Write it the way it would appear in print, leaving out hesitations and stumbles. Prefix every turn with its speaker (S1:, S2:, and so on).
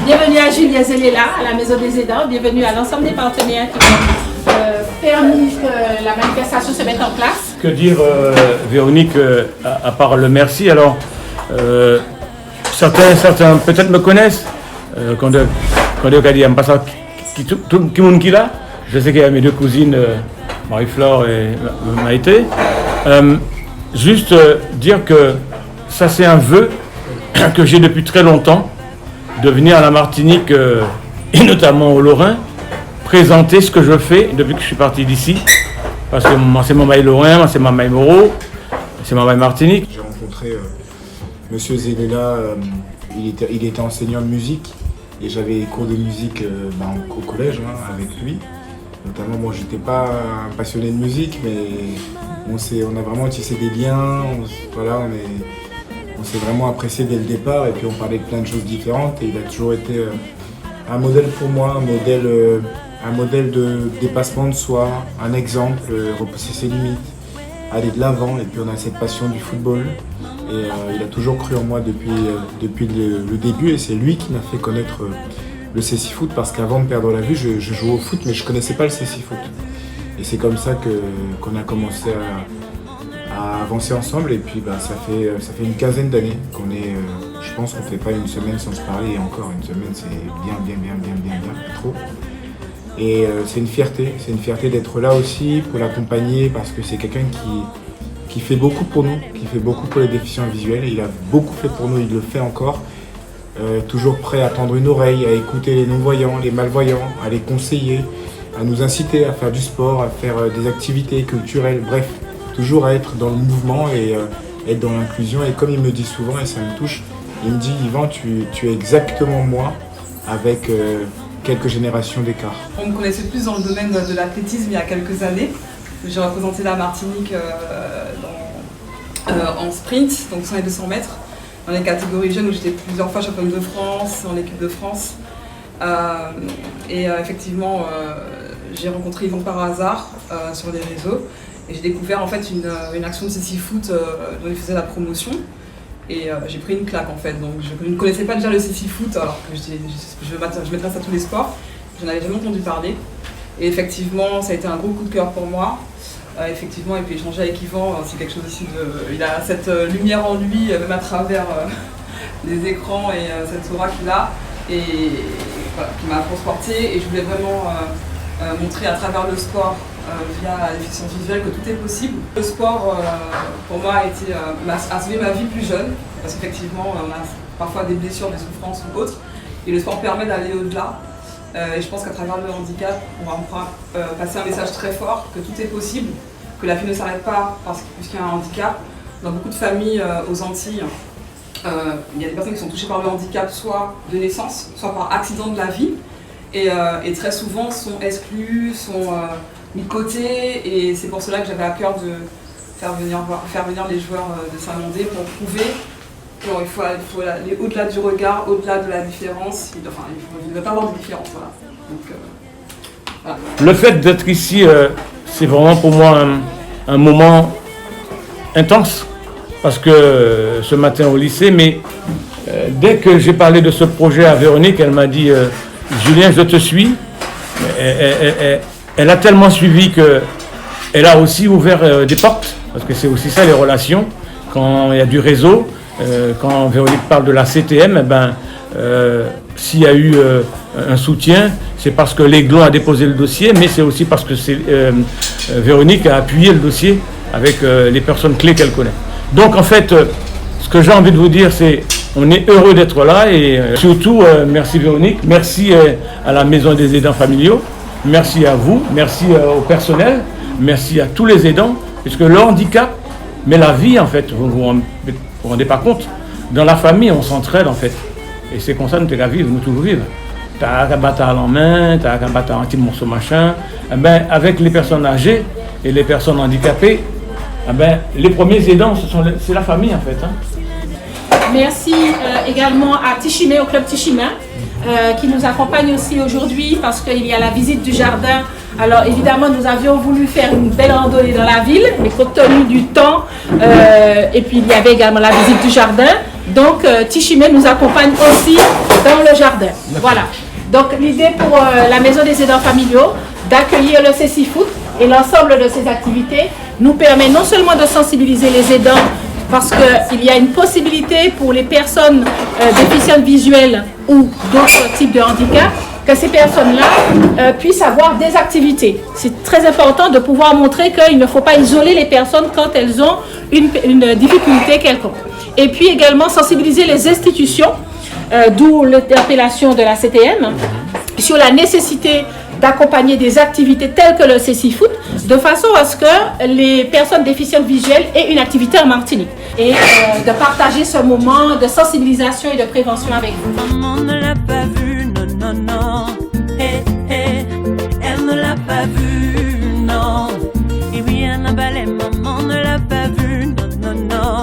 S1: Bienvenue à Julien Zelela, à la Maison des Aidants. Bienvenue à l'ensemble des partenaires qui ont permis que la manifestation se mette en place.
S2: Que dire, Véronique, à part le merci? Alors, certains peut-être me connaissent. Quand on dit ambassade tout le monde qui est là, je sais qu'il y a mes deux cousines, Marie-Flore et Maïté. Juste dire que ça, c'est un vœu que j'ai depuis très longtemps, de venir à la Martinique et notamment au Lorrain, présenter ce que je fais depuis que je suis parti d'ici. Parce que moi, c'est Mamaï Lorrain, moi, c'est Mamaï Moreau, c'est Mamaï Martinique.
S3: J'ai rencontré Monsieur Zelela, il était enseignant de musique et j'avais cours de musique au collège avec lui. Notamment, moi, j'étais pas un passionné de musique, mais on a vraiment tissé des liens, on s'est vraiment apprécié dès le départ et puis on parlait de plein de choses différentes et il a toujours été un modèle pour moi, un modèle de dépassement de soi, un exemple, repousser ses limites, aller de l'avant et puis on a cette passion du football et il a toujours cru en moi depuis le début et c'est lui qui m'a fait connaître le CC Foot parce qu'avant de perdre la vue, je jouais au foot mais je connaissais pas le CC Foot et c'est comme ça qu'on a commencé à avancer ensemble et puis ça fait une quinzaine d'années qu'on est, je pense qu'on fait pas une semaine sans se parler et encore une semaine c'est bien trop. Et c'est une fierté d'être là aussi pour l'accompagner parce que c'est quelqu'un qui fait beaucoup pour nous, qui fait beaucoup pour les déficients visuels. Il a beaucoup fait pour nous, il le fait encore. Toujours prêt à tendre une oreille, à écouter les non-voyants, les malvoyants, à les conseiller, à nous inciter à faire du sport, à faire des activités culturelles, bref, toujours à être dans le mouvement et être dans l'inclusion. Et comme il me dit souvent, et ça me touche, il me dit « Yvan, tu es exactement moi avec quelques générations d'écart. »
S4: On me connaissait plus dans le domaine de l'athlétisme il y a quelques années. J'ai représenté la Martinique en sprint, donc 100 et 200 mètres, dans les catégories jeunes où j'étais plusieurs fois championne de France, en équipe de France. Effectivement, j'ai rencontré Yvan par hasard sur les réseaux et j'ai découvert en fait une action de CC Foot dont il faisait la promotion. Et j'ai pris une claque en fait, donc je ne connaissais pas déjà le CC Foot alors que je m'intéresse à tous les sports, j'en avais jamais entendu parler. Et effectivement, ça a été un gros coup de cœur pour moi. Effectivement, et puis échanger avec Yvan, c'est quelque chose aussi il a cette lumière en lui, même à travers les écrans et cette aura qu'il a, et voilà, qui m'a transportée. Et je voulais vraiment montrer à travers le sport, via la déficience visuelle, que tout est possible. Le sport, pour moi, a sauvé ma vie plus jeune, parce qu'effectivement, on a parfois des blessures, des souffrances ou autres, et le sport permet d'aller au-delà. Et je pense qu'à travers le handicap, on va passer un message très fort, que tout est possible, que la vie ne s'arrête pas puisqu'il y a un handicap. Dans beaucoup de familles aux Antilles, il y a des personnes qui sont touchées par le handicap, soit de naissance, soit par accident de la vie, et très souvent sont exclues, sont mis de côté, et c'est pour cela que j'avais à cœur de faire venir les joueurs de Saint-Mandé pour prouver qu'il faut aller au-delà du regard, au-delà de la différence. Il ne doit pas avoir de différence. Voilà. Donc, voilà.
S2: Le fait d'être ici, c'est vraiment pour moi un moment intense, parce que ce matin au lycée, mais dès que j'ai parlé de ce projet à Véronique, elle m'a dit « Julien, je te suis ». Elle a tellement suivi qu'elle a aussi ouvert des portes, parce que c'est aussi ça les relations, quand il y a du réseau. Quand Véronique parle de la CTM, s'il y a eu un soutien, c'est parce que l'Aiglon a déposé le dossier, mais c'est aussi parce que Véronique a appuyé le dossier avec les personnes clés qu'elle connaît. Donc en fait, ce que j'ai envie de vous dire, c'est on est heureux d'être là et surtout, merci Véronique, merci à la Maison des Aidants Familiaux, merci à vous, merci au personnel, merci à tous les aidants, puisque le handicap, mais la vie en fait, vous rendez pas compte, dans la famille on s'entraide en fait, et c'est comme ça nous t'es vivre, nous toujours vivre. T'as qu'à battre à la main, t'as qu'à battre un petit morceau machin, avec les personnes âgées et les personnes handicapées, les premiers aidants c'est la famille en fait.
S1: Merci également à Tichimé, au club Tichimé, qui nous accompagne aussi aujourd'hui parce qu'il y a la visite du jardin. Alors évidemment, nous avions voulu faire une belle randonnée dans la ville, mais compte tenu du temps, et puis il y avait également la visite du jardin. Donc Tichimé nous accompagne aussi dans le jardin. Voilà. Donc l'idée pour la Maison des aidants familiaux d'accueillir le Cécifoot et l'ensemble de ses activités nous permet non seulement de sensibiliser les aidants parce qu'il y a une possibilité pour les personnes déficientes visuelles ou d'autres types de handicap que ces personnes-là puissent avoir des activités. C'est très important de pouvoir montrer qu'il ne faut pas isoler les personnes quand elles ont une difficulté quelconque. Et puis également sensibiliser les institutions, d'où l'interpellation de la CTM, sur la nécessité d'accompagner des activités telles que le Cécifoot, de façon à ce que les personnes déficientes visuelles aient une activité en Martinique. Et de partager ce moment de sensibilisation et de prévention avec vous.
S5: Maman ne l'a pas vu, non, non, non. Hey, hey, elle ne l'a pas vu, non. Et oui, elle a balai, maman ne l'a pas vu, non, non, non.